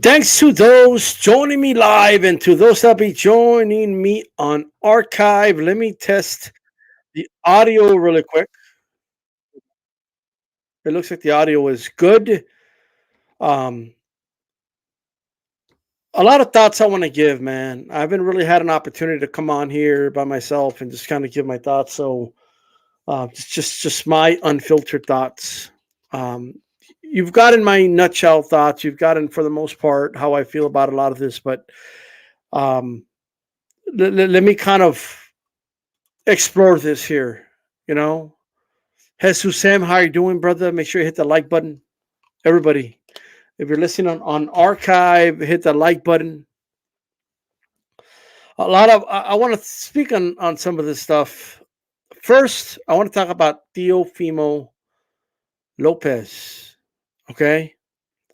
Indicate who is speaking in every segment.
Speaker 1: Thanks to those joining me live and to those that be joining me on archive. Let me test the audio really quick. It looks like the audio is good. Um, a lot of thoughts I want to give, man. I haven't really had an opportunity to come on here by myself and just kind of give my thoughts. So, just my unfiltered thoughts. Um, you've gotten my nutshell thoughts. You've gotten, for the most part, how I feel about a lot of this. But um, let me kind of explore this here. You know, Jesus Sam, how you doing, brother? Make sure you hit the like button. Everybody, if you're listening on archive, hit the like button. A lot of I want to speak on some of this stuff. First, I want to talk about Teofimo Lopez. Okay,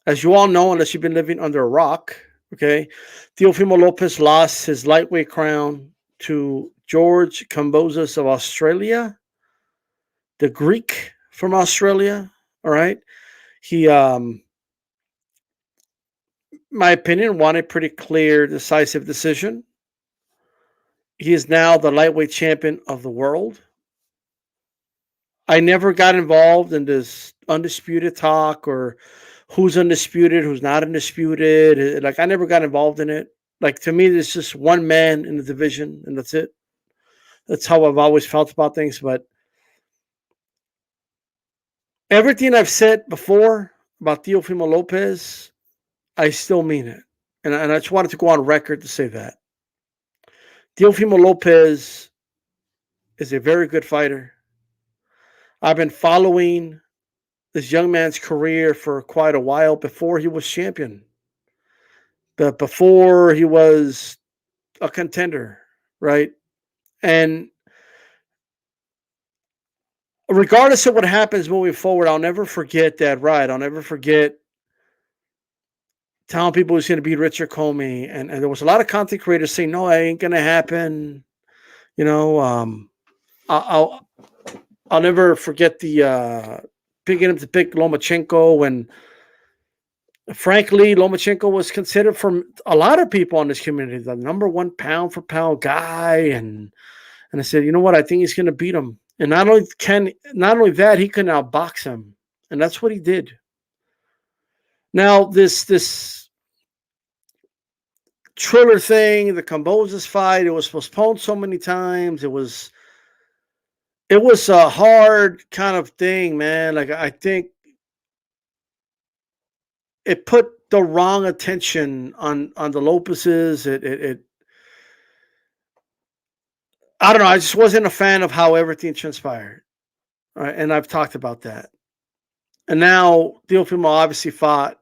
Speaker 1: as you all know, unless you've been living under a rock, okay, Teofimo Lopez lost his lightweight crown to George Kambosos of Australia, the Greek from Australia. All right, he my opinion, won a pretty clear, decisive decision. He is now the lightweight champion of the world. I never got involved in this undisputed talk or who's undisputed, who's not undisputed. Like, I never got involved in it. Like, to me, there's just one man in the division, and that's it. That's how I've always felt about things. But everything I've said before about Teofimo Lopez, I still mean it. And I just wanted to go on record to say that. Teofimo Lopez is a very good fighter. I've been following this young man's career for quite a while before he was champion, but before he was a contender, right? And regardless of what happens moving forward, I'll never forget that ride. I'll never forget telling people he's going to beat Richard Comey. And there was a lot of content creators saying, no, it ain't going to happen. You know, I'll, I'll never forget the picking him to pick Lomachenko when frankly, Lomachenko was considered from a lot of people in this community the number one pound for pound guy, and I said, you know what, I think he's going to beat him. And not only that, he can outbox him, and that's what he did. Now this Triller thing, the Cambosis fight, it was postponed so many times. It was a hard kind of thing, man. Like I think it put the wrong attention on the Lopez's. It I don't know. I just wasn't a fan of how everything transpired, right? And I've talked about that. And now Teofimo obviously fought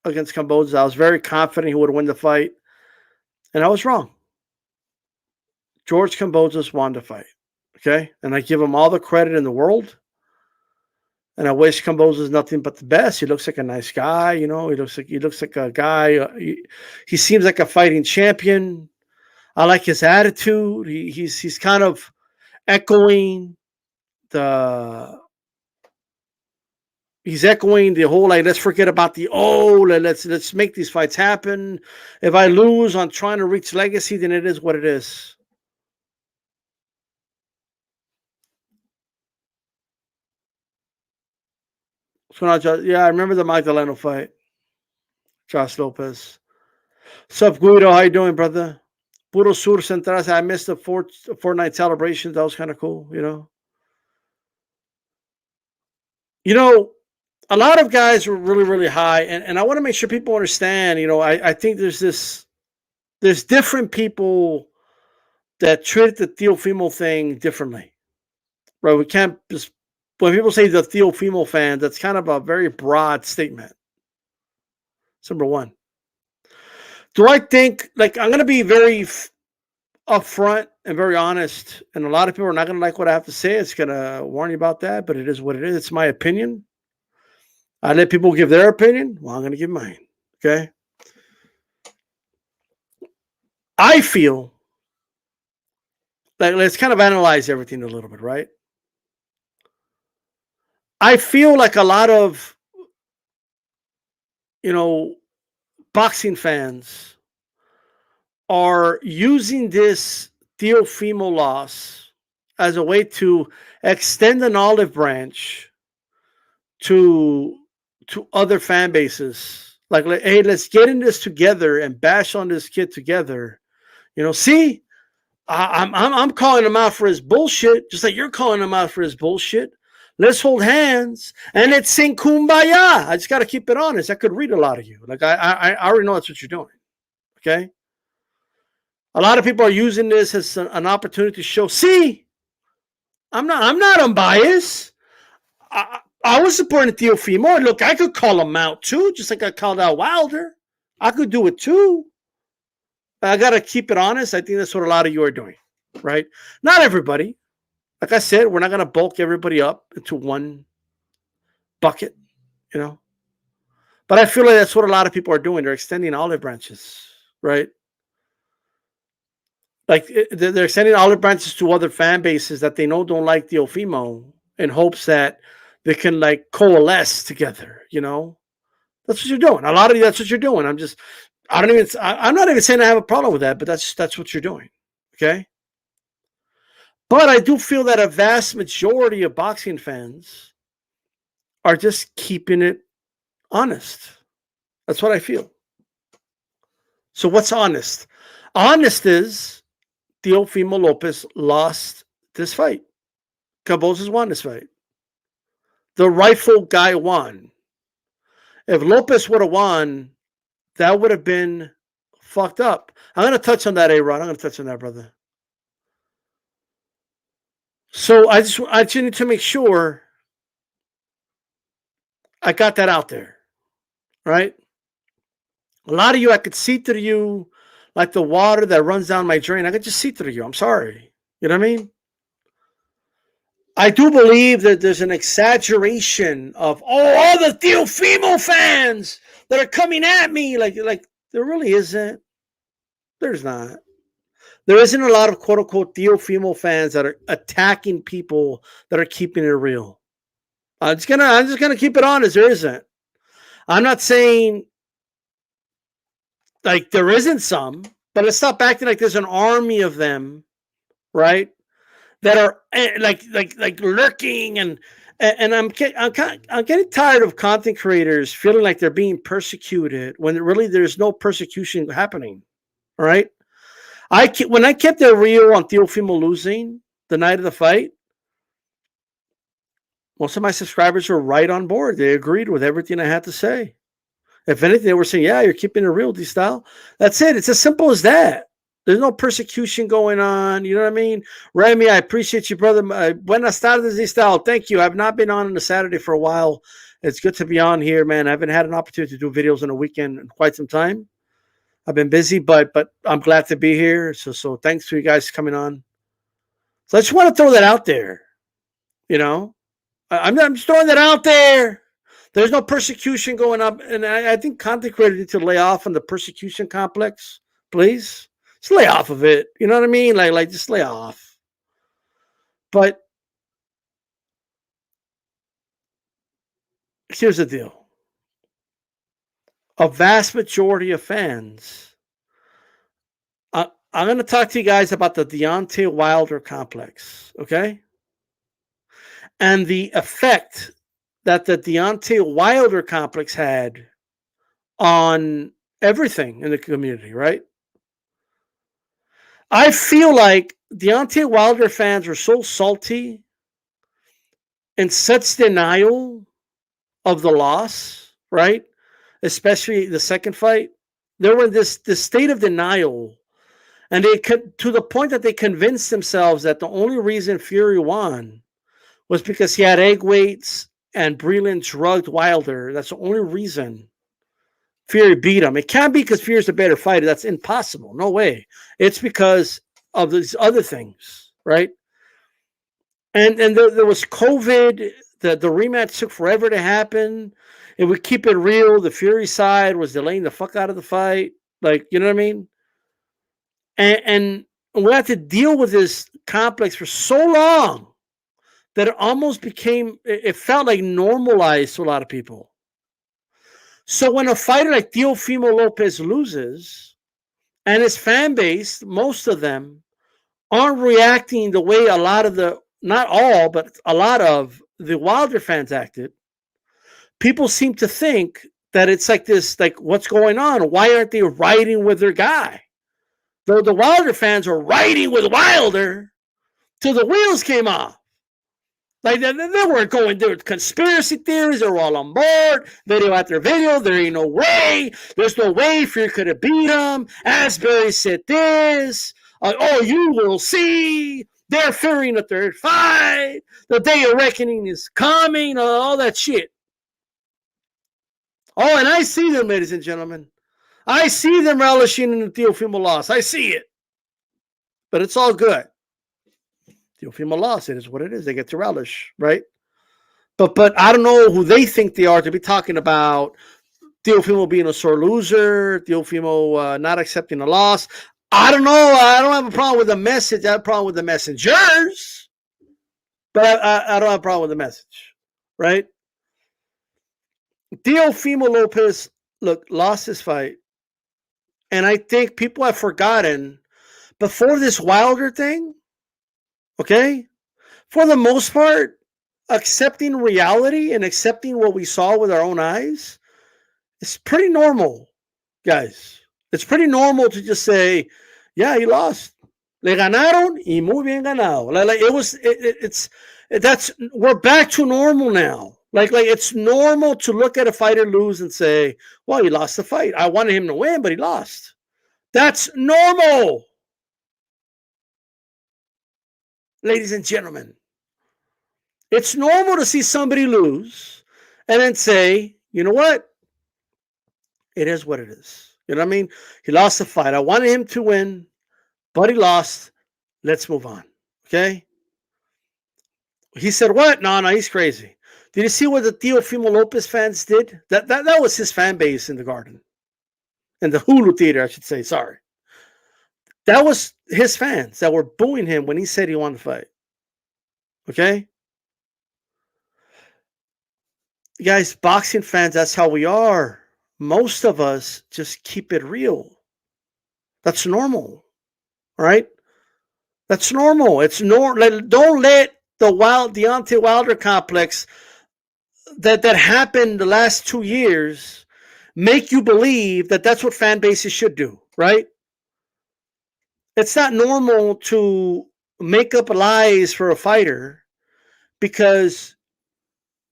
Speaker 1: against Cambodia. I was very confident he would win the fight, and I was wrong. George Cambodia won the fight. Okay, and I give him all the credit in the world. And I wish Cambodia nothing but the best. He looks like a nice guy, you know. He looks like a guy. He seems like a fighting champion. I like his attitude. He's kind of echoing the he's echoing the whole like let's forget about the let's make these fights happen. If I lose on trying to reach legacy, then it is what it is. So now, yeah, I remember the Magdaleno fight. Josh Lopez. Sup, Guido? How you doing, brother? Puro Sur Central. I missed the Fortnite celebrations. That was kind of cool, you know. You know, a lot of guys were really, really high, and I want to make sure people understand. You know, I think there's different people that treat the Teofimo thing differently, right? We can't just when people say the Teofimo fan, that's kind of a very broad statement. That's number one. Do I think like I'm going to be very upfront and very honest, and a lot of people are not going to like what I have to say. It's going to warn you about that, but it is what it is. It's my opinion. I let people give their opinion. Well, I'm going to give mine. Okay. I feel like let's kind of analyze everything a little bit, right? I feel like a lot of, you know, boxing fans are using this Teofimo loss as a way to extend an olive branch to other fan bases. Like, hey, let's get in this together and bash on this kid together. See, I'm calling him out for his bullshit, just like you're calling him out for his bullshit. Let's hold hands and let's sing Kumbaya. I just got to keep it honest. I could read a lot of you. Like I already know that's what you're doing. Okay. A lot of people are using this as an opportunity to show, see, I'm not unbiased. I was supporting Teofimo. Look, I could call him out too, just like I called out Wilder. I could do it too. I got to keep it honest. I think that's what a lot of you are doing, right? Not everybody. Like I said, we're not going to bulk everybody up into one bucket, But I feel like that's what a lot of people are doing. They're extending olive branches, right? Like they're extending olive branches to other fan bases that they know don't like Teofimo in hopes that they can like coalesce together, That's what you're doing. A lot of you, that's what you're doing. I'm not even saying I have a problem with that, but that's what you're doing. Okay. But I do feel that a vast majority of boxing fans are just keeping it honest. That's what I feel. So what's honest? Honest is Teofimo Lopez lost this fight. Kambosos won this fight. The rightful guy won. If Lopez would have won, that would have been fucked up. I'm going to touch on that, A-Rod. I'm going to touch on that, brother. So I just need to make sure I got that out there, right? A lot of you, I could see through you like the water that runs down my drain. I could just see through you. I'm sorry. You know what I mean? I do believe that there's an exaggeration of all the Teofimo fans that are coming at me. Like there really isn't. There's not. There isn't a lot of quote unquote Teofimo fans that are attacking people that are keeping it real. I'm just gonna keep it honest. There isn't. I'm not saying like there isn't some, but let's stop acting like there's an army of them, right? That are like lurking and I'm getting tired of content creators feeling like they're being persecuted when really there's no persecution happening. All right. When I kept it real on Teofimo losing the night of the fight, most of my subscribers were right on board. They agreed with everything I had to say. If anything, they were saying, yeah, you're keeping it real, DStyle. That's it. It's as simple as that. There's no persecution going on. You know what I mean? Remy, I appreciate you, brother. Buenas tardes, DStyle. Thank you. I've not been on a Saturday for a while. It's good to be on here, man. I haven't had an opportunity to do videos on a weekend in quite some time. I've been busy, but I'm glad to be here. So thanks for you guys coming on. So I just want to throw that out there. I'm just throwing that out there. There's no persecution going up. And I think content creators need to lay off on the persecution complex, please. Just lay off of it. You know what I mean? Like just lay off. But here's the deal. A vast majority of fans, I'm going to talk to you guys about the Deontay Wilder complex, okay? And the effect that the Deontay Wilder complex had on everything in the community, right? I feel like Deontay Wilder fans were so salty and such denial of the loss, right? Especially the second fight. They were in this state of denial. And they could, to the point that they convinced themselves that the only reason Fury won was because he had egg weights and Breland drugged Wilder. That's the only reason Fury beat him. It can't be because Fury's a better fighter. That's impossible. No way. It's because of these other things, right? And there was COVID. The rematch took forever to happen. If we keep it real, the Fury side was delaying the fuck out of the fight. Like, you know what I mean? And we had to deal with this complex for so long that it almost became, it felt like normalized to a lot of people. So when a fighter like Teofimo Lopez loses, and his fan base, most of them, aren't reacting the way a lot of the, not all, but a lot of the Wilder fans acted, people seem to think that it's like this, like, what's going on? Why aren't they riding with their guy? Though the Wilder fans were riding with Wilder till the wheels came off. Like, they weren't going there with conspiracy theories. They were all on board. Video after video. There ain't no way. There's no way Fury could have beat him. Asbury said this. Oh, you will see. They're fearing a third fight. The day of reckoning is coming. All that shit. Oh, and I see them, ladies and gentlemen. I see them relishing in the Teofimo loss. I see it. But it's all good. Teofimo lost. It is what it is. They get to relish, right? But I don't know who they think they are to be talking about Teofimo being a sore loser, Teofimo not accepting a loss. I don't know. I don't have a problem with the message. I have a problem with the messengers. But I don't have a problem with the message, right? Teofimo Lopez, look, lost his fight. And I think people have forgotten, before this Wilder thing, okay, for the most part, accepting reality and accepting what we saw with our own eyes is pretty normal, guys. It's pretty normal to just say, yeah, he lost. Le ganaron y muy bien ganado. We're back to normal now. Like it's normal to look at a fighter lose and say, well, he lost the fight. I wanted him to win, but he lost. That's normal. Ladies and gentlemen, it's normal to see somebody lose and then say, you know what? It is what it is. You know what I mean? He lost the fight. I wanted him to win, but he lost. Let's move on. Okay? He said, what? No, he's crazy. Did you see what the Teofimo Lopez fans did? That was his fan base in the Garden. In the Hulu Theater, I should say. Sorry. That was his fans that were booing him when he said he wanted to fight. Okay? Guys, boxing fans, that's how we are. Most of us just keep it real. That's normal. Right? That's normal. It's normal. Don't let the Deontay Wilder complex that happened the last 2 years make you believe that that's what fan bases should do, right? It's not normal to make up lies for a fighter because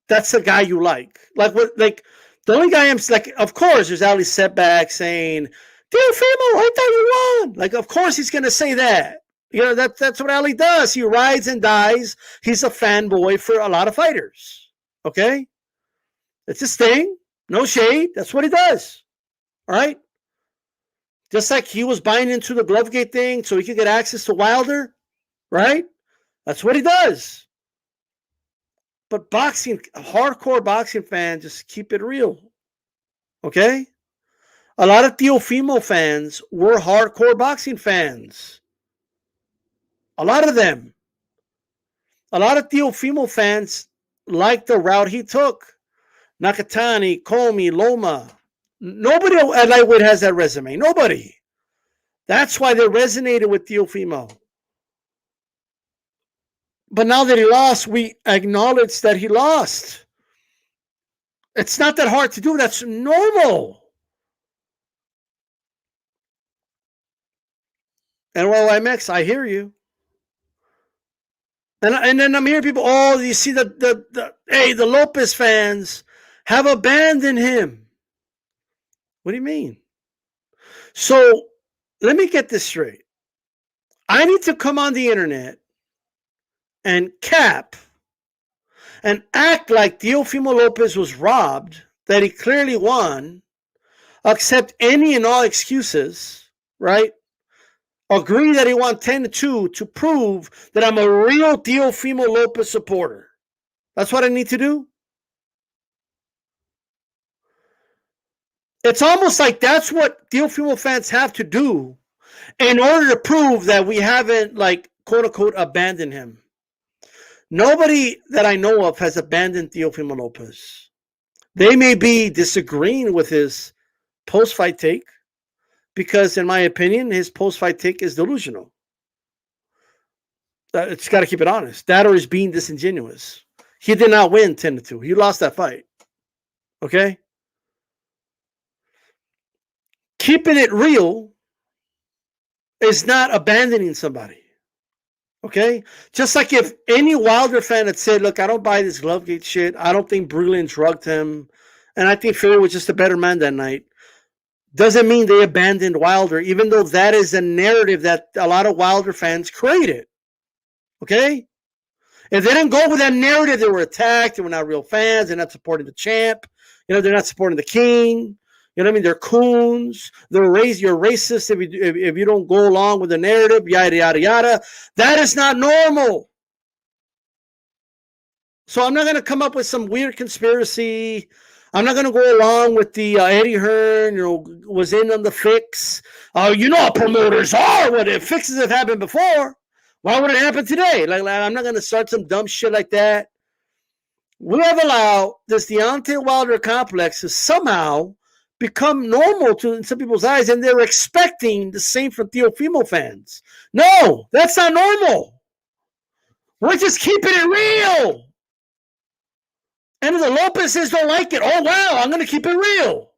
Speaker 1: that's the guy you like. Like the only guy I'm like, of course, there's Ali Setback saying, Teofimo, I thought you won. Like, of course he's gonna say that. You know, that's what Ali does. He rides and dies. He's a fanboy for a lot of fighters. Okay? It's his thing. No shade. That's what he does. All right? Just like he was buying into the Glovegate thing so he could get access to Wilder. Right? That's what he does. But hardcore boxing fans just keep it real. Okay? A lot of Teofimo fans were hardcore boxing fans. A lot of them. A lot of Teofimo fans liked the route he took. Nakatani, Comey, Loma. Nobody at lightweight has that resume. Nobody. That's why they resonated with Teofimo. But now that he lost, we acknowledge that he lost. It's not that hard to do. That's normal. And well, IMX, I hear you. And then I'm hearing people, oh, you see the Lopez fans have abandoned him. What do you mean? So let me get this straight. I need to come on the internet and cap and act like Teofimo Lopez was robbed, that he clearly won, accept any and all excuses, right? Agree that he won 10-2 to prove that I'm a real Teofimo Lopez supporter. That's what I need to do. It's almost like that's what Teofimo fans have to do in order to prove that we haven't, like, quote unquote, abandoned him. Nobody that I know of has abandoned Teofimo Lopez. They may be disagreeing with his post-fight take because, in my opinion, his post-fight take is delusional. It's got to keep it honest. That or he's being disingenuous. He did not win 10-2. He lost that fight. Okay? Keeping it real is not abandoning somebody. Okay? Just like if any Wilder fan had said, look, I don't buy this Glovegate shit. I don't think Breland drugged him. And I think Fury was just a better man that night. Doesn't mean they abandoned Wilder, even though that is a narrative that a lot of Wilder fans created. Okay? If they didn't go with that narrative, they were attacked. They were not real fans. They're not supporting the champ. They're not supporting the king. You know what I mean? They're coons. You're racist if you don't go along with the narrative, yada, yada, yada. That is not normal. So I'm not going to come up with some weird conspiracy. I'm not going to go along with the Eddie Hearn, was in on the fix. Promoters are what if fixes have happened before. Why would it happen today? Like I'm not going to start some dumb shit like that. We have allowed this Deontay Wilder complex to somehow become normal in some people's eyes, and they're expecting the same from Teofimo fans. No, that's not normal. We're just keeping it real. And if the Lopez's don't like it, oh, wow, I'm going to keep it real.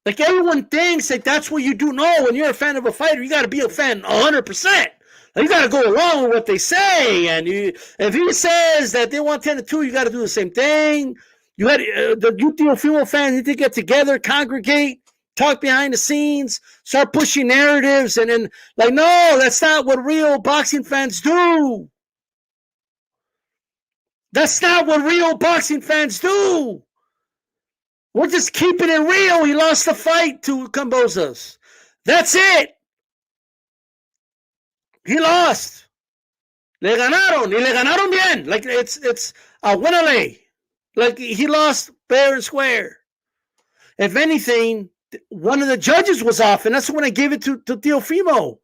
Speaker 1: Like everyone thinks that that's what you do. No, when you're a fan of a fighter, you got to be a fan 100%. You got to go along with what they say. And if he says that they want 10-2, you got to do the same thing. You had the Teofimo fans need to get together, congregate, talk behind the scenes, start pushing narratives. And then, no, that's not what real boxing fans do. That's not what real boxing fans do. We're just keeping it real. He lost the fight to Cambozas. That's it. He lost. Le ganaron. Y le ganaron bien. Like it's a winale. Like he lost fair and square. If anything, one of the judges was off, and that's when I gave it to Teofimo.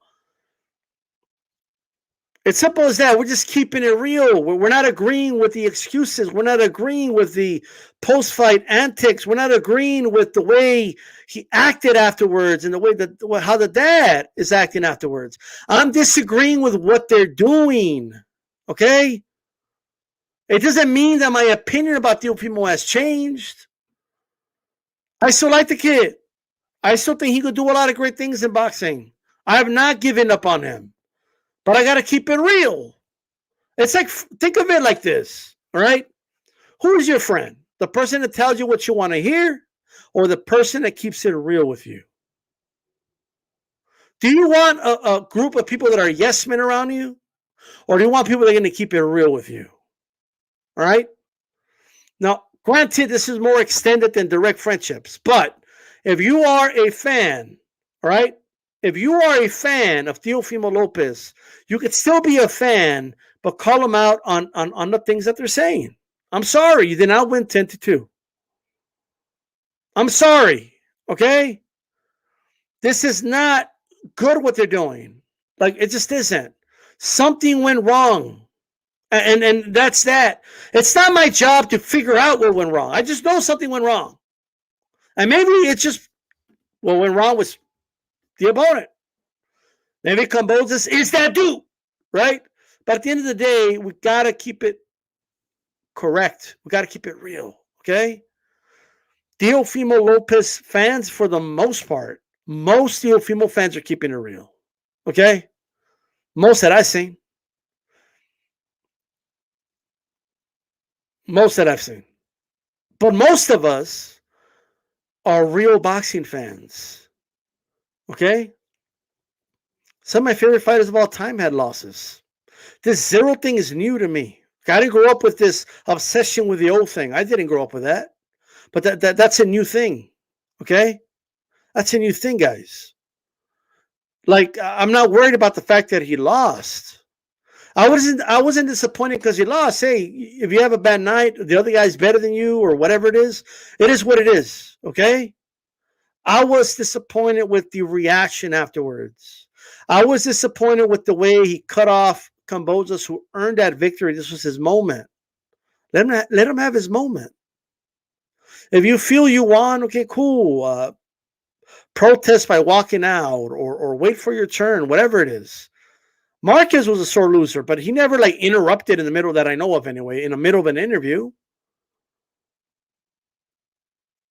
Speaker 1: It's simple as that. We're just keeping it real. We're not agreeing with the excuses. We're not agreeing with the post-fight antics. We're not agreeing with the way he acted afterwards and the way that how the dad is acting afterwards. I'm disagreeing with what they're doing. Okay? It doesn't mean that my opinion about Teofimo has changed. I still like the kid. I still think he could do a lot of great things in boxing. I have not given up on him. But I got to keep it real. It's like, think of it like this, all right? Who is your friend? The person that tells you what you want to hear or the person that keeps it real with you? Do you want a group of people that are yes men around you? Or do you want people that are going to keep it real with you? All right? Now, granted, this is more extended than direct friendships. But if you are a fan, all right? If you are a fan of Teofimo Lopez, you could still be a fan, but call them out on the things that they're saying. I'm sorry, you did not win 10-2. I'm sorry, okay? This is not good what they're doing. Like, it just isn't. Something went wrong. And that's that. It's not my job to figure out what went wrong. I just know something went wrong. And maybe it's just what went wrong was the opponent. Maybe Cambozas is that dude, right? But at the end of the day, we got to keep it correct. We got to keep it real, okay? Teofimo Lopez fans, for the most part, most Teofimo fans are keeping it real, okay? Most that I've seen. Most that I've seen. But most of us are real boxing fans. Okay? Some of my favorite fighters of all time had losses. This zero thing is new to me. I didn't grow up with this obsession with the old thing. I didn't grow up with that. But that's a new thing. Okay? That's a new thing, guys. Like, I'm not worried about the fact that he lost. I wasn't disappointed because he lost. Hey, if you have a bad night, the other guy's better than you or whatever it is what it is. Okay? I was disappointed with the reaction afterwards. I was disappointed with the way he cut off Cambozas, who earned that victory. This was his moment. Let him have his moment. If you feel you won, okay, cool. Protest by walking out, or wait for your turn, whatever it is. Marquez was a sore loser, but he never like interrupted in the middle that I know of anyway, in the middle of an interview.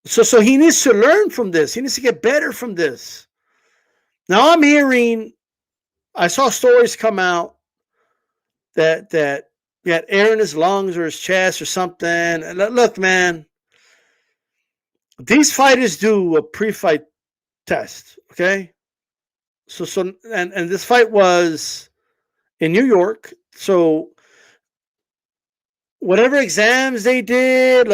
Speaker 1: So he needs to learn from this. He needs to get better from this. Now I'm hearing, I saw stories come out that he had air in his lungs or his chest or something. And look, man, these fighters do a pre-fight test, okay? And this fight was in New York. So whatever exams they did,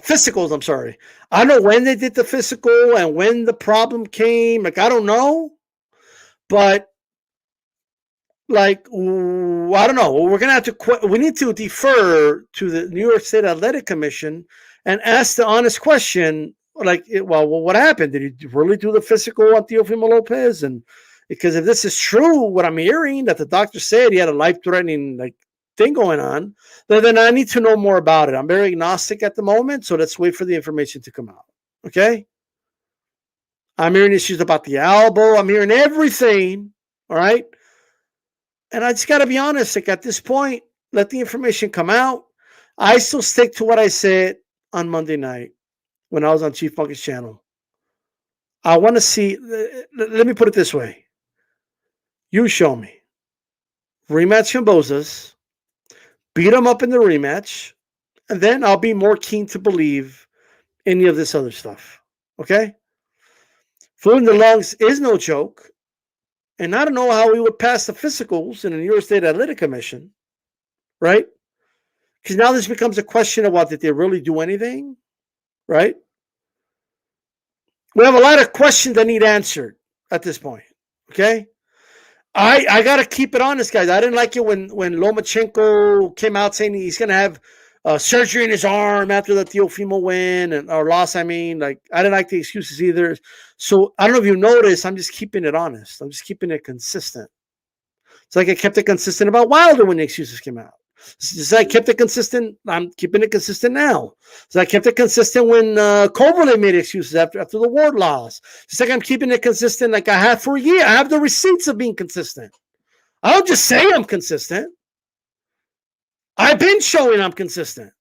Speaker 1: physicals, I'm sorry. I don't know when they did the physical and when the problem came. Like, I don't know. But like, I don't know. We're gonna have to. We need to defer to the New York State Athletic Commission and ask the honest question. Like, well, what happened? Did he really do the physical on Teofimo Lopez? And because if this is true, what I'm hearing that the doctor said he had a life-threatening like thing going on, then I need to know more about it. I'm very agnostic at the moment, so let's wait for the information to come out. Okay. I'm hearing issues about the elbow. I'm hearing everything. All right. And I just got to be honest, like at this point, let the information come out. I still stick to what I said on Monday night when I was on Chief Punk's channel. I want to see, let me put it this way. You show me. Rematch Cambozas, beat him up in the rematch, and then I'll be more keen to believe any of this other stuff. Okay? Flu in the lungs is no joke. And I don't know how we would pass the physicals in the New York State Athletic Commission, right? Because now this becomes a question about did they really do anything, right? We have a lot of questions that need answered at this point, okay? I got to keep it honest, guys. I didn't like it when Lomachenko came out saying he's going to have surgery in his arm after the Teofimo win or loss. I mean, like, I didn't like the excuses either. So I don't know if you noticed, I'm just keeping it honest. I'm just keeping it consistent. It's like I kept it consistent about Wilder when the excuses came out. Just I kept it consistent. I'm keeping it consistent now. So I kept it consistent when Kovalev made excuses after the Ward loss. Just like I'm keeping it consistent like I have for a year. I have the receipts of being consistent. I don't just say I'm consistent. I've been showing I'm consistent.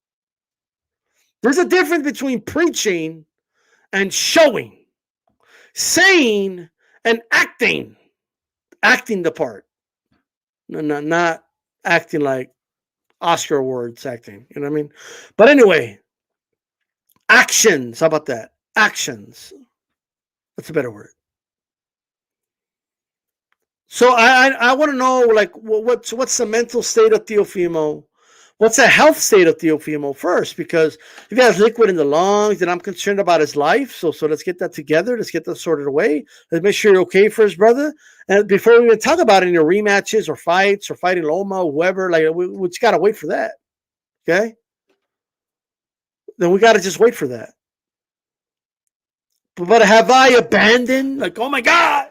Speaker 1: There's a difference between preaching and showing. Saying and acting. Acting the part. Not acting like Oscar awards acting. You know what I mean? But anyway, actions. How about that? Actions. That's a better word. So I want to know, like, what's the mental state of Teofimo? What's the health state of Teofimo first? Because if he has liquid in the lungs, then I'm concerned about his life. So let's get that together. Let's get that sorted away. Let's make sure you're okay for his brother. And before we even talk about any rematches or fights or fighting Loma, whoever, like we just gotta wait for that. Okay. Then we gotta just wait for that. But have I abandoned? Like, oh my God,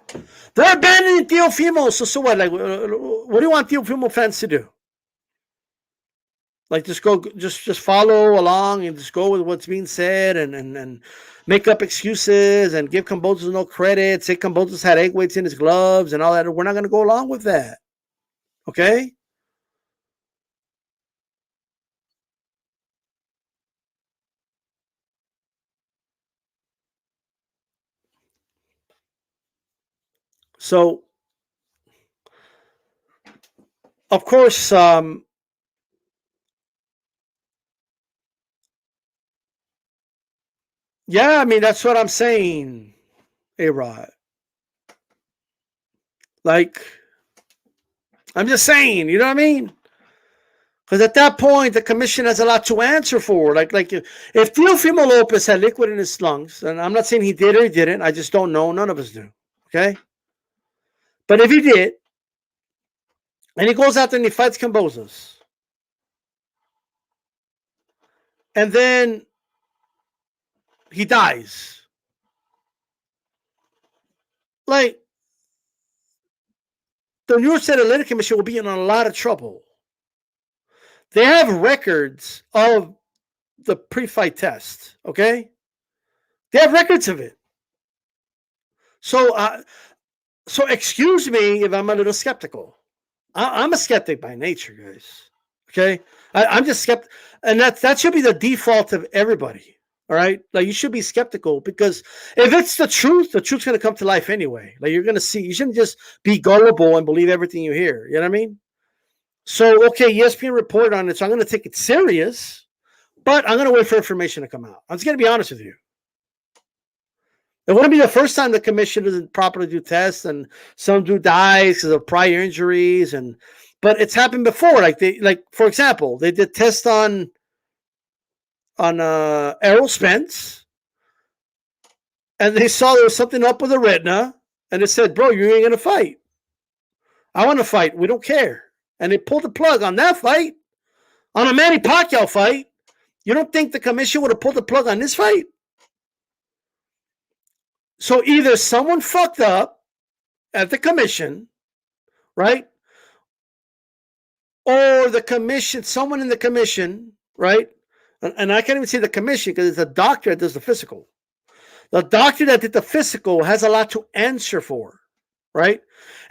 Speaker 1: they're abandoning Teofimo. So what? Like, what do you want Teofimo fans to do? Like, just follow along and just go with what's being said and make up excuses and give Cambozas no credit. Say Cambozas had egg weights in his gloves and all that. We're not going to go along with that. Okay. So, of course, yeah, I mean, that's what I'm saying, A-Rod. Like, I'm just saying, you know what I mean? Because at that point, the commission has a lot to answer for. Like if Teofimo Lopez had liquid in his lungs, and I'm not saying he did or he didn't, I just don't know. None of us do. Okay? But if he did, and he goes out there and he fights Cambozas, and then he dies, like, the New York State Athletic Commission will be in a lot of trouble. They have records of the pre-fight test. Okay, they have records of it. So, so excuse me if I'm a little skeptical. I'm a skeptic by nature, guys. Okay, I'm just skeptical, and that should be the default of everybody. All right, like you should be skeptical because if it's the truth's going to come to life anyway. Like you're going to see. You shouldn't just be gullible and believe everything you hear. You know what I mean? So okay, ESPN reported on it, so I'm going to take it serious, but I'm going to wait for information to come out. I'm just going to be honest with you. It wouldn't be the first time the commission doesn't properly do tests, and some do dies because of prior injuries, but it's happened before. Like for example, they did tests on Errol Spence, and they saw there was something up with the retina, and it said, "Bro, you ain't gonna fight. I want to fight. We don't care." And they pulled the plug on that fight, on a Manny Pacquiao fight. You don't think the commission would have pulled the plug on this fight? So either someone fucked up at the commission, right? Or the commission, someone in the commission, right? And I can't even say the commission because it's a doctor that does the physical. The doctor that did the physical has a lot to answer for, right?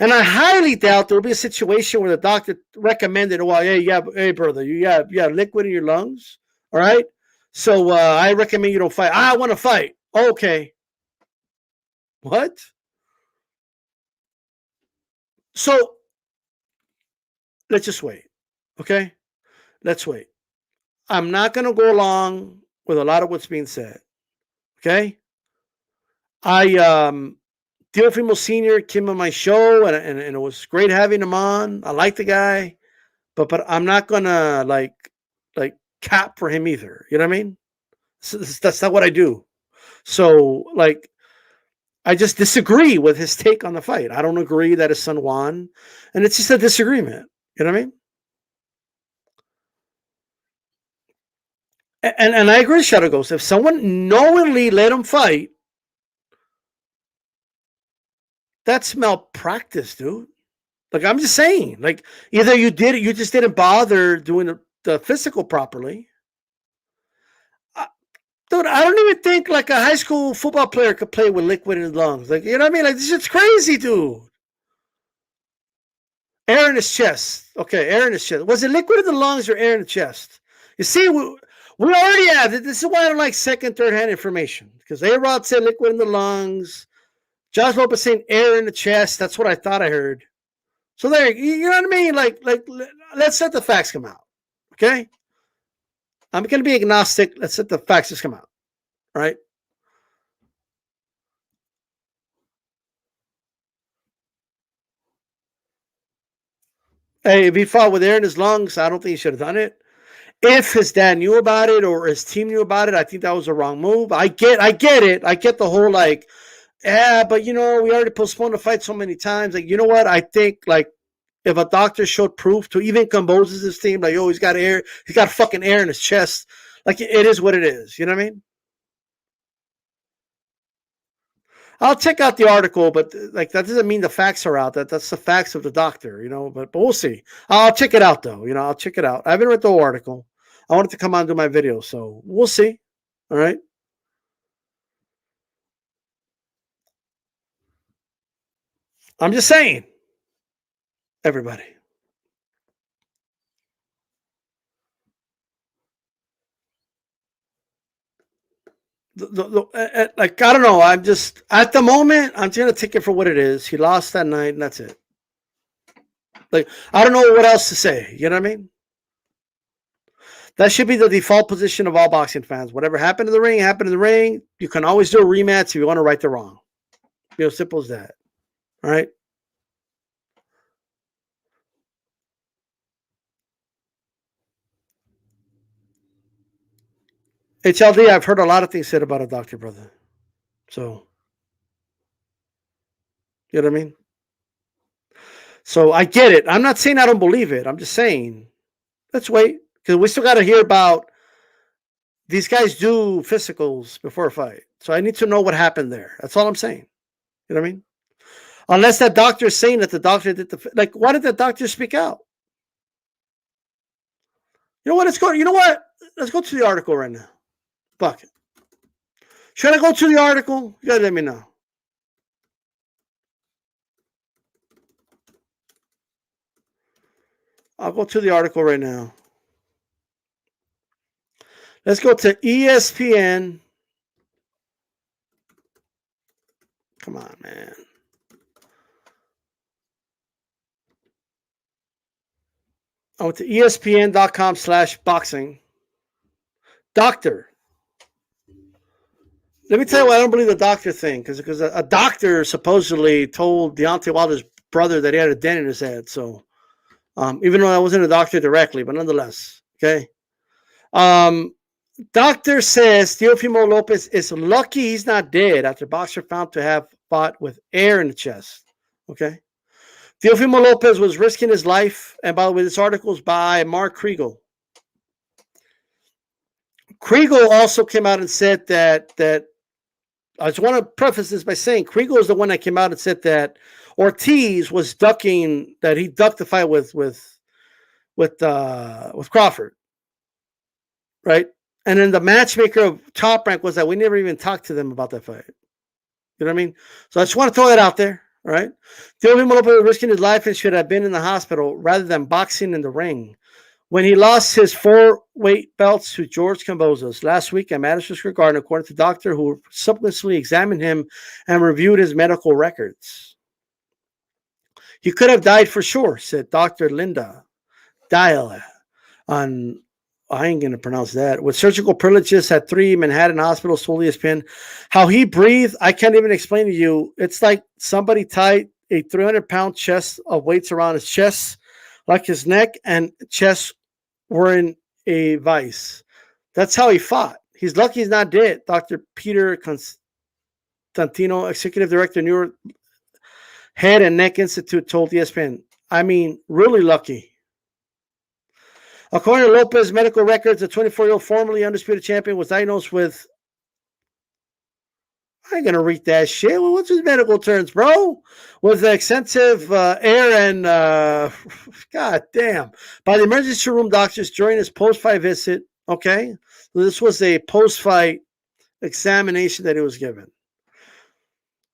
Speaker 1: And I highly doubt there will be a situation where the doctor recommended, well, hey, brother, you got liquid in your lungs, all right? So I recommend you don't fight. I want to fight. Okay. What? So let's just wait. Okay? Let's wait. I'm not going to go along with a lot of what's being said. Okay? Teofimo Sr. came on my show and it was great having him on. I like the guy, but I'm not going to like cap for him either. You know what I mean? So that's not what I do. So like, I just disagree with his take on the fight. I don't agree that his son won, and it's just a disagreement. You know what I mean? And I agree with Shadow Ghost. If someone knowingly let him fight, that's malpractice, dude. Like I'm just saying, like either you did it, you just didn't bother doing the physical properly. Dude, I don't even think like a high school football player could play with liquid in his lungs. Like, you know what I mean? Like, this shit's crazy, dude. Air in his chest. Okay, air in his chest. Was it liquid in the lungs or air in the chest? You see, we already have it. This is why I don't like second, third hand information. Because A-Rod said liquid in the lungs. Josh Lopez saying air in the chest. That's what I thought I heard. So there, you know what I mean? Like, let's let the facts come out. Okay? I'm going to be agnostic. Let's let the facts just come out. All right? Hey, if he fought with air in his lungs, I don't think he should have done it. If his dad knew about it or his team knew about it, I think that was a wrong move. I get it. I get the whole like, yeah, but you know, we already postponed the fight so many times. Like, you know what? I think like if a doctor showed proof to even composes his team, like, oh, he's got air, he's got fucking air in his chest. Like it is what it is. You know what I mean? I'll check out the article, but like that doesn't mean the facts are out. That's the facts of the doctor, you know. But we'll see. I'll check it out though. You know, I'll check it out. I haven't read the whole article. I wanted to come on and do my video, so we'll see. All right. I'm just saying, everybody. Like I don't know. I'm just at the moment. I'm just gonna take it for what it is. He lost that night, and that's it. Like I don't know what else to say. You know what I mean? That should be the default position of all boxing fans. Whatever happened in the ring, happened in the ring. You can always do a rematch if you want to right the wrong. You know, simple as that. All right. HLD, I've heard a lot of things said about a doctor, brother. So, you know what I mean? So I get it. I'm not saying I don't believe it. I'm just saying, let's wait. Because we still got to hear about these guys do physicals before a fight. So I need to know what happened there. That's all I'm saying. You know what I mean? Unless that doctor is saying that the doctor did why did the doctor speak out? You know what? Let's go. You know what? Let's go to the article right now. Fuck it. Should I go to the article? You gotta let me know. I'll go to the article right now. Let's go to ESPN. Come on, man. I went to ESPN.com/boxing. Doctor. Let me tell you why I don't believe the doctor thing. Because a doctor supposedly told Deontay Wilder's brother that he had a dent in his head. So, even though I wasn't a doctor directly, but nonetheless, okay. Doctor says Teofimo Lopez is lucky he's not dead after boxer found to have fought with air in the chest. Okay. Teofimo Lopez was risking his life. And by the way, this article is by Mark Kriegel. Kriegel also came out and said that I just want to preface this by saying Kriegel is the one that came out and said that Ortiz was ducking, that he ducked the fight with Crawford, right? And then the matchmaker of Top Rank was that we never even talked to them about that fight. You know what I mean? So I just want to throw that out there, all right? Teofimo Lopez was risking his life and should have been in the hospital rather than boxing in the ring. When he lost his 4 weight belts to George Kambosos last week at Madison Square Garden, according to the doctor who subsequently examined him and reviewed his medical records. He could have died for sure, said Dr. Linda Dial on, I ain't going to pronounce that, with surgical privileges at 3 Manhattan hospitals, told ESPN. How he breathed, I can't even explain to you. It's like somebody tied a 300-pound chest of weights around his chest, like his neck and chest were in a vice. That's how he fought. He's lucky he's not dead. Dr. Peter Constantino, executive director, New York Head and Neck Institute, told ESPN. I mean, really lucky. According to Lopez's medical records, the 24-year-old formerly undisputed champion was diagnosed with, I ain't going to read that shit. Well, what's his medical terms, bro? With extensive air and, God damn, by the emergency room doctors during his post-fight visit. Okay. So this was a post-fight examination that he was given.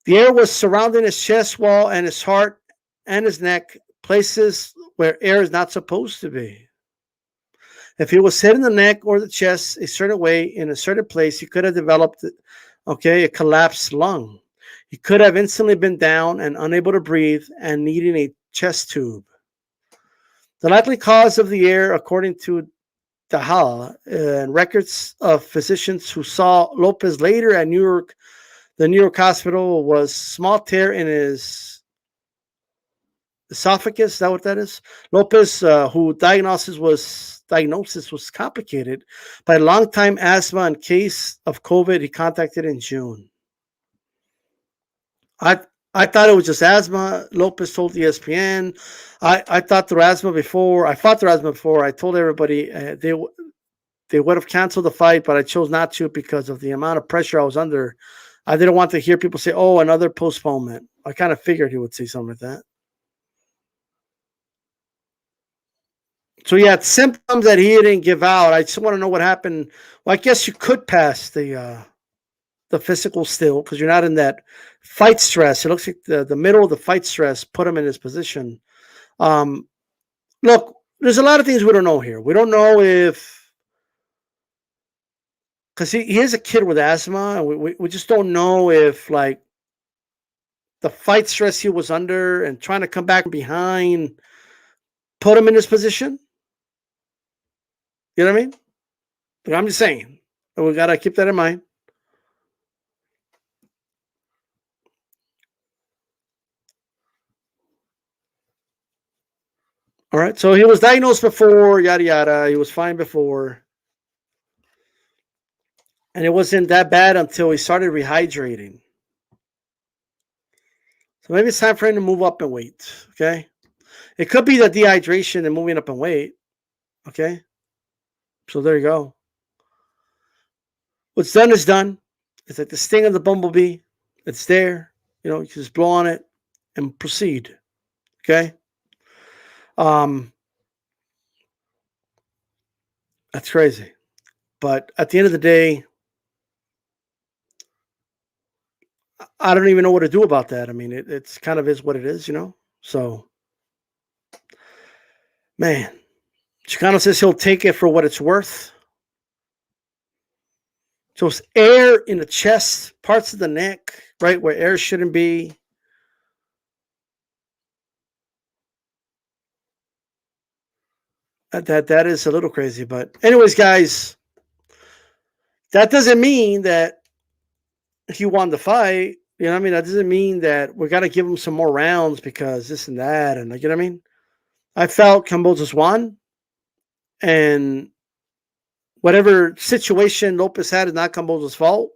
Speaker 1: The air was surrounding his chest wall and his heart and his neck, places where air is not supposed to be. If he was hit in the neck or the chest a certain way in a certain place, he could have developed a collapsed lung. He could have instantly been down and unable to breathe and needing a chest tube. The likely cause of the air, according to Dahal and records of physicians who saw Lopez later at the New York hospital, was small tear in his esophagus. Is that what that is? Lopez, who diagnosis was complicated by long-time asthma and case of COVID he contacted in June. I thought it was just asthma. Lopez told ESPN. I thought through asthma before. I fought through asthma before. I told everybody they would have canceled the fight, but I chose not to because of the amount of pressure I was under. I didn't want to hear people say, "Oh, another postponement." I kind of figured he would say something like that. So he had symptoms that he didn't give out. I just want to know what happened. Well, I guess you could pass the physical still because you're not in that fight stress. It looks like the middle of the fight stress put him in his position. Look, there's a lot of things we don't know here. We don't know if, because he is a kid with asthma, and we just don't know if, like, the fight stress he was under and trying to come back behind put him in this position. You know what I mean? But I'm just saying, we got to keep that in mind. All right. So he was diagnosed before, yada, yada. He was fine before. And it wasn't that bad until he started rehydrating. So maybe it's time for him to move up in weight. Okay. It could be the dehydration and moving up in weight. Okay. So there you go. What's done is done. It's like the sting of the bumblebee. It's there. You know, you can just blow on it and proceed. Okay. That's crazy. But at the end of the day, I don't even know what to do about that. I mean, it's kind of is what it is, you know? So, man, Chicano says he'll take it for what it's worth. So it's air in the chest, parts of the neck, right where air shouldn't be. That is a little crazy, but anyways, guys, that doesn't mean that he won the fight. You know what I mean? That doesn't mean that we got to give him some more rounds because this and that, and like, you know what I mean? I felt Kambosos won, and whatever situation Lopez had is not Kambosos' fault.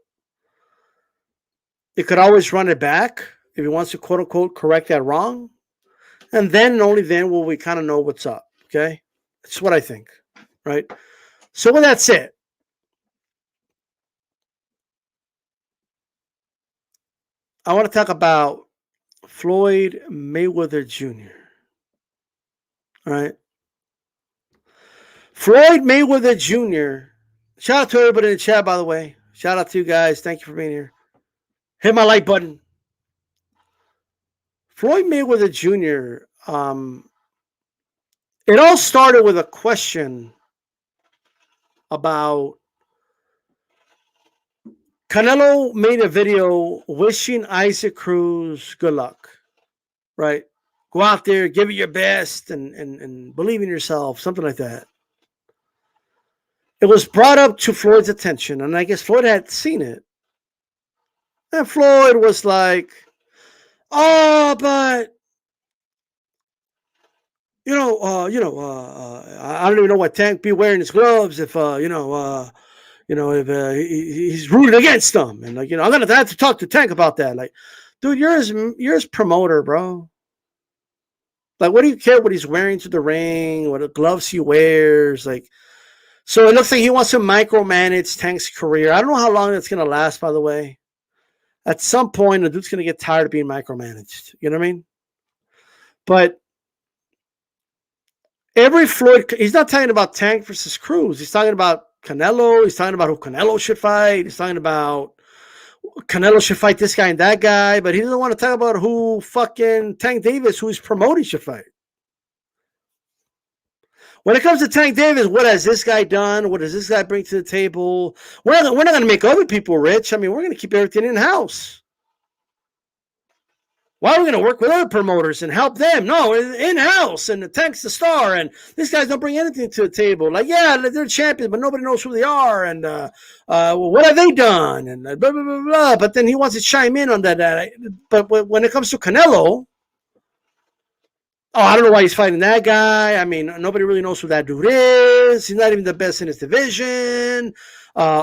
Speaker 1: He could always run it back if he wants to quote unquote correct that wrong, and then and only then will we kind of know what's up. Okay, that's what I think, right? So with that said, I want to talk about Floyd Mayweather Jr. All right, Floyd Mayweather Jr. Shout out to everybody in the chat, by the way. Shout out to you guys. Thank you for being here. Hit my like button. Floyd Mayweather Jr. It all started with a question about Canelo made a video wishing Isaac Cruz good luck, right? Go out there, give it your best, and believe in yourself, something like that. It was brought up to Floyd's attention, and I guess Floyd had seen it. And Floyd was like, "Oh, but I don't even know what Tank be wearing his gloves if if he's rooted against them, and like I'm gonna have to talk to Tank about that. Like, dude, you're his promoter, bro. Like, what do you care what he's wearing to the ring, what gloves he wears, like." So it looks like he wants to micromanage Tank's career. I don't know how long that's gonna last, by the way. At some point, the dude's gonna get tired of being micromanaged. You know what I mean? But every Floyd, he's not talking about Tank versus Cruz. He's talking about Canelo. He's talking about who Canelo should fight. He's talking about Canelo should fight this guy and that guy. But he doesn't want to talk about who fucking Tank Davis, who he's promoting, should fight. When it comes to Tank Davis, what has this guy done? What does this guy bring to the table? We're not going to make other people rich. I mean, we're going to keep everything in-house. Why are we going to work with other promoters and help them? No, in-house, and the Tank's the star, and these guys don't bring anything to the table. Like, yeah, they're champions, but nobody knows who they are, and what have they done, and blah, blah, blah, blah. But then he wants to chime in on that. But when it comes to Canelo, I don't know why he's fighting that guy. I mean, nobody really knows who that dude is. He's not even the best in his division. I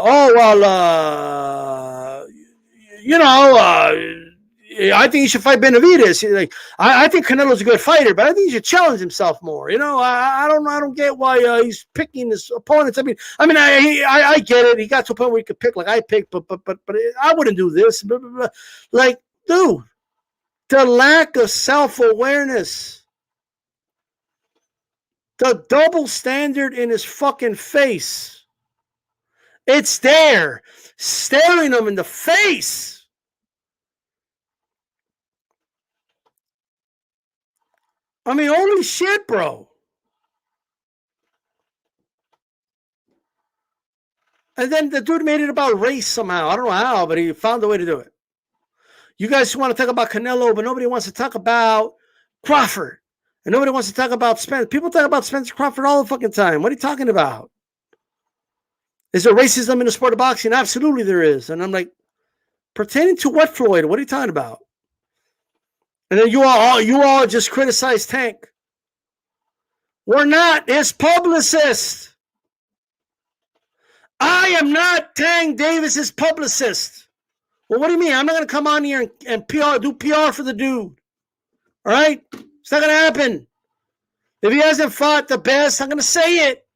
Speaker 1: think he should fight Benavidez. Like, I think Canelo's a good fighter, but I think he should challenge himself more. I don't get why he's picking his opponents. I get it. He got to a point where he could pick like I picked, but I wouldn't do this. Blah, blah, blah. Like, dude, the lack of self-awareness. The double standard in his fucking face. It's there, staring him in the face. I mean, holy shit, bro. And then the dude made it about race somehow. I don't know how, but he found a way to do it. You guys want to talk about Canelo, but nobody wants to talk about Crawford. And nobody wants to talk about Spencer. People talk about Spencer Crawford all the fucking time. What are you talking about? Is there racism in the sport of boxing? Absolutely there is. And I'm like, pertaining to what, Floyd? What are you talking about? And then you all just criticize Tank. We're not his publicist. I am not Tank Davis's publicist. Well, what do you mean? I'm not going to come on here and do PR for the dude. All right? It's not going to happen. If he hasn't fought the best, I'm going to say it.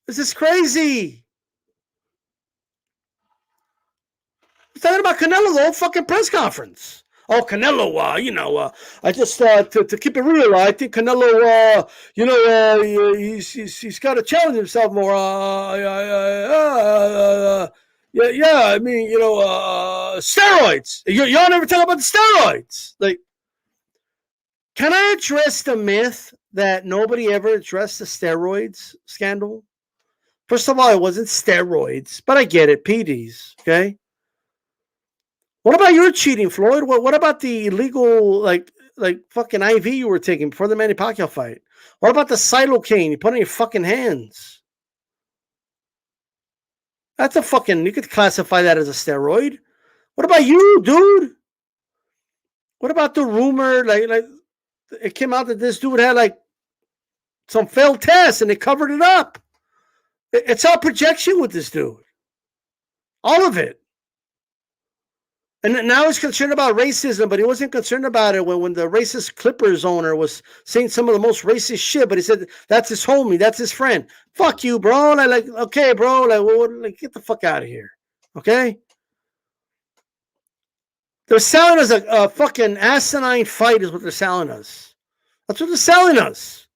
Speaker 1: This is crazy. He's talking about Canelo the whole fucking press conference. Oh, Canelo, I just to keep it real, I think Canelo, he's got to challenge himself more. Yeah. I mean, steroids. Y'all never talk about the steroids. Like, can I address the myth that nobody ever addressed the steroids scandal? First of all, it wasn't steroids, but I get it, PDs. Okay. What about your cheating, Floyd? What about the illegal, like fucking IV you were taking before the Manny Pacquiao fight? What about the Silocaine you put on your fucking hands? That's a fucking, you could classify that as a steroid. What about you, dude? What about the rumor, like it came out that this dude had like some failed tests and they covered it up? It's all projection with this dude. All of it. And now he's concerned about racism, but he wasn't concerned about it when the racist Clippers owner was saying some of the most racist shit. But he said that's his homie, that's his friend. Fuck you, bro. Like okay, bro. Like get the fuck out of here. Okay. They're selling us a fucking asinine fight, is what they're selling us. That's what they're selling us.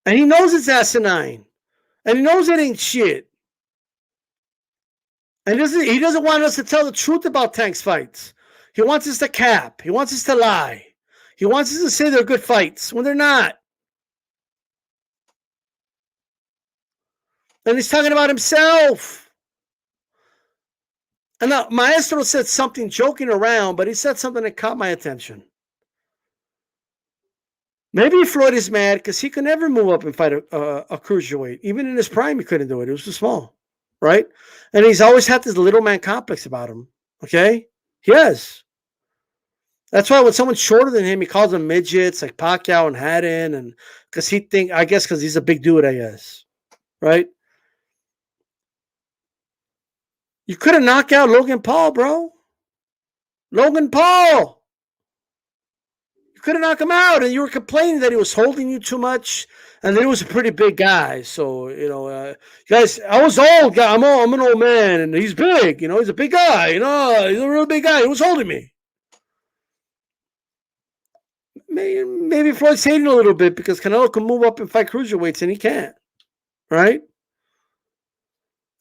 Speaker 1: And he knows it's asinine, and he knows it ain't shit. And he doesn't want us to tell the truth about Tank's fights. He wants us to cap. He wants us to lie. He wants us to say they're good fights when they're not. And he's talking about himself. And now Maestro said something joking around, but he said something that caught my attention. Maybe Floyd is mad because he could never move up and fight a cruiserweight. Even in his prime, he couldn't do it. It was too small. Right? And he's always had this little man complex about him. Okay? He has. That's why when someone's shorter than him, he calls them midgets like Pacquiao and Haddon. And because because he's a big dude, I guess. Right? You couldn't knock out Logan Paul, bro. Logan Paul. You couldn't knock him out. And you were complaining that he was holding you too much. And then he was a pretty big guy. So, guys, I was old guy. I'm an old man, and he's big. He's a big guy. He's a real big guy. He was holding me. Maybe Floyd's hating a little bit because Canelo can move up and fight cruiserweights, and he can't. Right?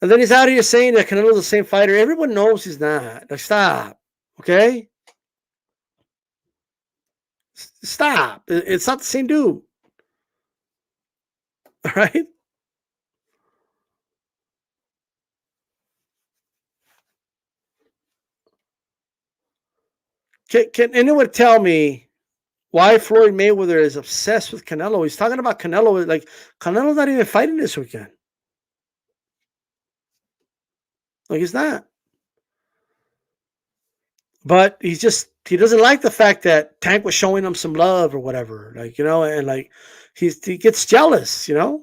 Speaker 1: And then he's out here saying that Canelo's the same fighter. Everyone knows he's not. Like, stop. Okay? Stop. It's not the same dude. All right? Can anyone tell me why Floyd Mayweather is obsessed with Canelo? He's talking about Canelo. Like, Canelo's not even fighting this weekend. Like, he's not. But he doesn't like the fact that Tank was showing him some love or whatever. Like, and like he gets jealous, Yeah,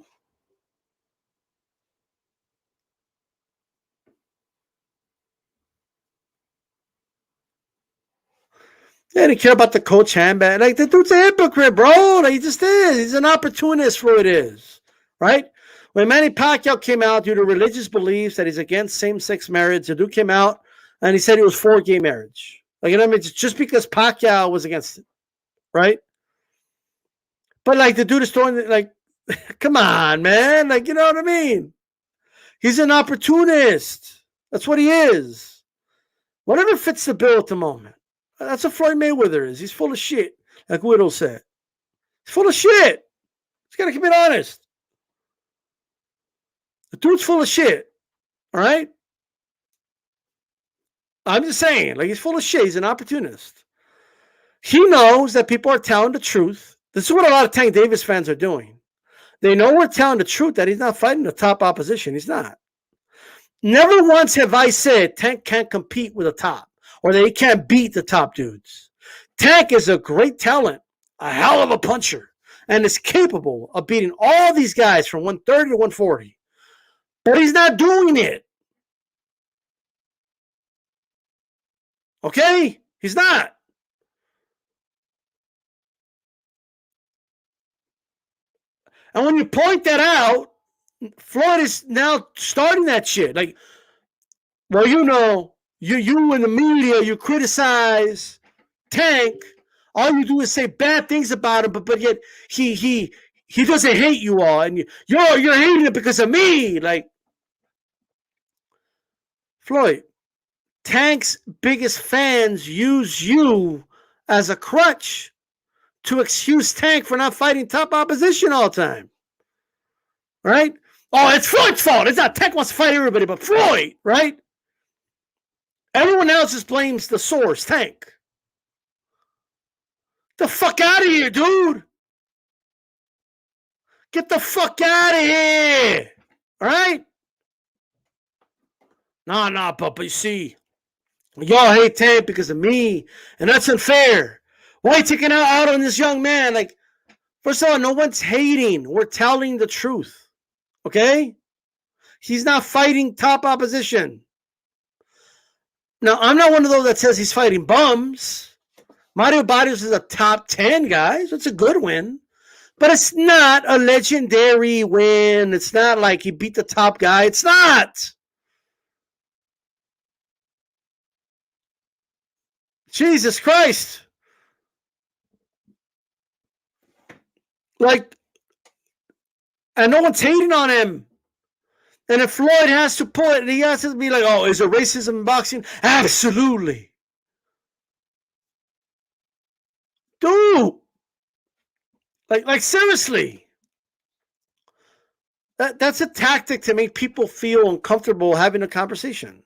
Speaker 1: he didn't care about the coach handbag. Like, the dude's a hypocrite, bro. Like, he just is. He's an opportunist for it is. Right? When Manny Pacquiao came out due to religious beliefs that he's against same-sex marriage, the dude came out and he said he was for gay marriage. Like, just because Pacquiao was against it. Right? But, like, the dude is throwing it, like, come on, man. Like, you know what I mean? He's an opportunist. That's what he is. Whatever fits the bill at the moment. That's what Floyd Mayweather is. He's full of shit, like Whittle said. He's full of shit. He's got to keep it honest. The dude's full of shit. All right? I'm just saying, like, he's full of shit. He's an opportunist. He knows that people are telling the truth. This is what a lot of Tank Davis fans are doing. They know we're telling the truth that he's not fighting the top opposition. He's not. Never once have I said Tank can't compete with the top or that he can't beat the top dudes. Tank is a great talent, a hell of a puncher, and is capable of beating all these guys from 130 to 140. But he's not doing it. Okay? He's not. And when you point that out, Floyd is now starting that shit. Like, well, You in the media, you criticize Tank. All you do is say bad things about him, but yet he doesn't hate you all, and you're hating it because of me. Like, Floyd, Tank's biggest fans use you as a crutch to excuse Tank for not fighting top opposition all the time. Right? Oh, it's Floyd's fault. It's not Tank wants to fight everybody, but Floyd, right? Everyone else just blames the source, Tank. The fuck out of here, dude. Get the fuck out of here. All right? Nah, but you see, y'all hate Tank because of me, and that's unfair. Why are you taking out on this young man? Like, first of all, no one's hating. We're telling the truth. Okay? He's not fighting top opposition. Now, I'm not one of those that says he's fighting bums. Mario Barrios is a top 10 guy, so it's a good win. But it's not a legendary win. It's not like he beat the top guy. It's not. Jesus Christ. Like, and no one's hating on him. And if Floyd has to pull it, he has to be like, oh, is there racism in boxing? Absolutely. Dude. Like seriously. That's a tactic to make people feel uncomfortable having a conversation.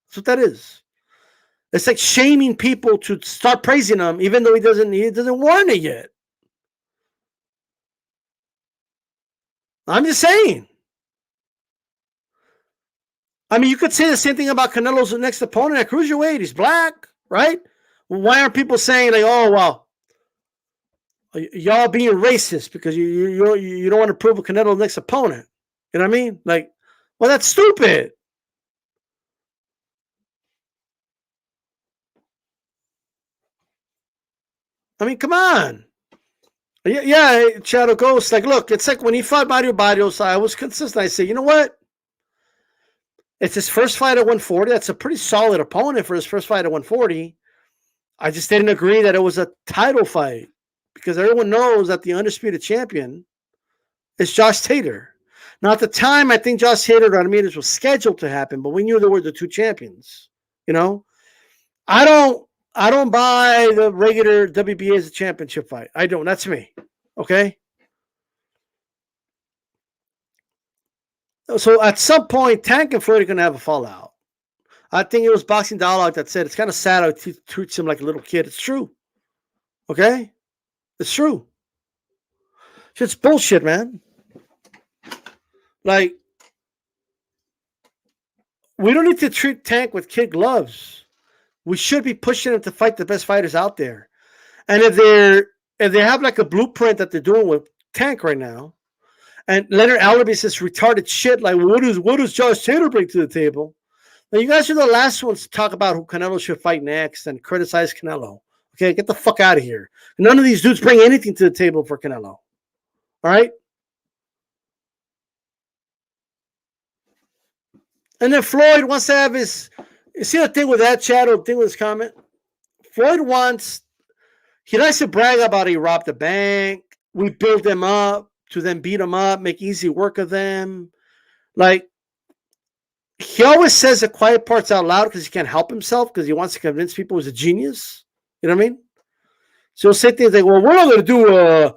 Speaker 1: That's what that is. It's like shaming people to start praising him, even though he doesn't want it yet. I'm just saying. I mean, you could say the same thing about Canelo's next opponent at cruiserweight. He's black, right? Why aren't people saying like, oh, well, y'all being racist because you don't want to prove Canelo's next opponent? You know what I mean? Like, well, that's stupid. I mean, come on. Yeah, Shadow Ghost. Like, look, it's like when he fought Mario Barrios, I was consistent. I say, you know what? It's his first fight at 140. That's a pretty solid opponent for his first fight at 140. I just didn't agree that it was a title fight because everyone knows that the undisputed champion is Josh Taylor. Now, at the time, I think Josh Taylor Ramirez was scheduled to happen, but we knew there were the two champions. You know, I don't buy the regular WBA as a championship fight. I don't. That's me. Okay. So at some point, Tank and Floyd are going to have a fallout. I think it was Boxing Dialogue that said it's kind of sad how he treats him like a little kid. It's true. Okay? It's true. It's bullshit, man. Like, we don't need to treat Tank with kid gloves. We should be pushing him to fight the best fighters out there. And if they have like a blueprint that they're doing with Tank right now, and Leonard Alaby says retarded shit like, what does Josh Taylor bring to the table? Now, you guys are the last ones to talk about who Canelo should fight next and criticize Canelo. Okay, get the fuck out of here. None of these dudes bring anything to the table for Canelo. All right? And then Floyd wants to have his... You see the thing with that chat or thing with his comment? Floyd wants... He likes to brag about he robbed the bank. We built them up to then beat them up, make easy work of them. Like, he always says the quiet parts out loud because he can't help himself because he wants to convince people he's a genius. You know what I mean? So he'll say things like, well, we're not going to do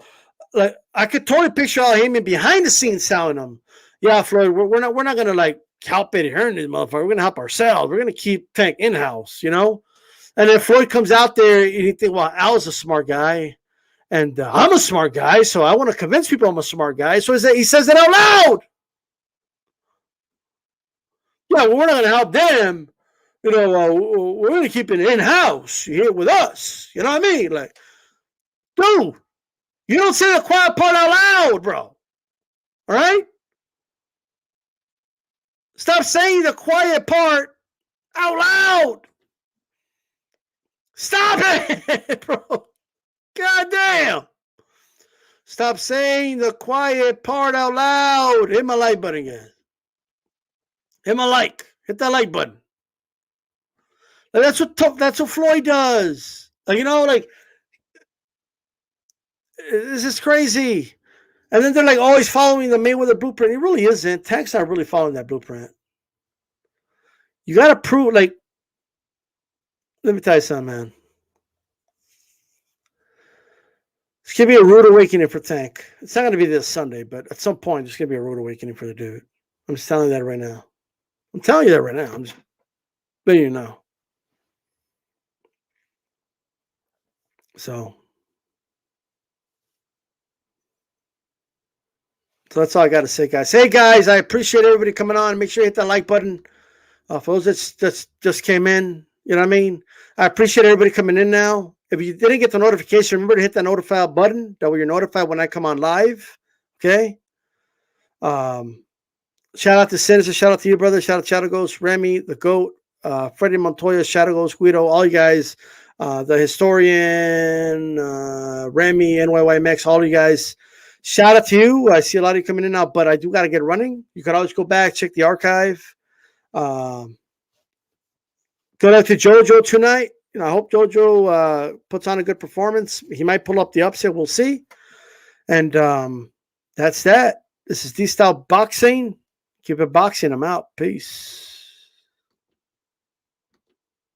Speaker 1: like, I could totally picture all him behind the scenes telling him, yeah, Floyd, we're not going to like help Eddie Hearn this motherfucker. We're going to help ourselves. We're going to keep Tank in-house, you know? And then Floyd comes out there and you think, well, Al's a smart guy. And I'm a smart guy, so I want to convince people I'm a smart guy. So he says it out loud. Yeah, well, we're not going to help them. You know, we're going to keep it in-house here with us. You know what I mean? Like, dude, you don't say the quiet part out loud, bro. All right? Stop saying the quiet part out loud. Stop it, bro. God damn. Stop saying the quiet part out loud. Hit my like button again. Hit my like. Hit that like button. Like that's what Floyd does. Like, you know, like this is crazy. And then they're like, oh, he's following the Mayweather blueprint. He really isn't. Tank's not really following that blueprint. You got to prove, like, let me tell you something, man. It's going to be a rude awakening for Tank. It's not going to be this Sunday, but at some point, it's going to be a rude awakening for the dude. I'm just telling you that right now. I'm telling you that right now. I'm just letting you know. So that's all I got to say, guys. Hey, guys, I appreciate everybody coming on. Make sure you hit that like button. For those that just came in, you know what I mean? I appreciate everybody coming in now. If you didn't get the notification, remember to hit that notify button. That way you're notified when I come on live. Okay? Shout out to Citizen. Shout out to you, brother. Shout out to Shadow Ghost, Remy, the GOAT, Freddie Montoya, Shadow Ghost, Guido, all you guys, the historian, Remy, NYYMX, all you guys. Shout out to you. I see a lot of you coming in now, but I do got to get running. You could always go back, check the archive. Good luck to JoJo tonight. You know, I hope JoJo puts on a good performance. He might pull up the upset. We'll see. And that's that. This is DStyleBoxing. Keep it boxing. I'm out. Peace.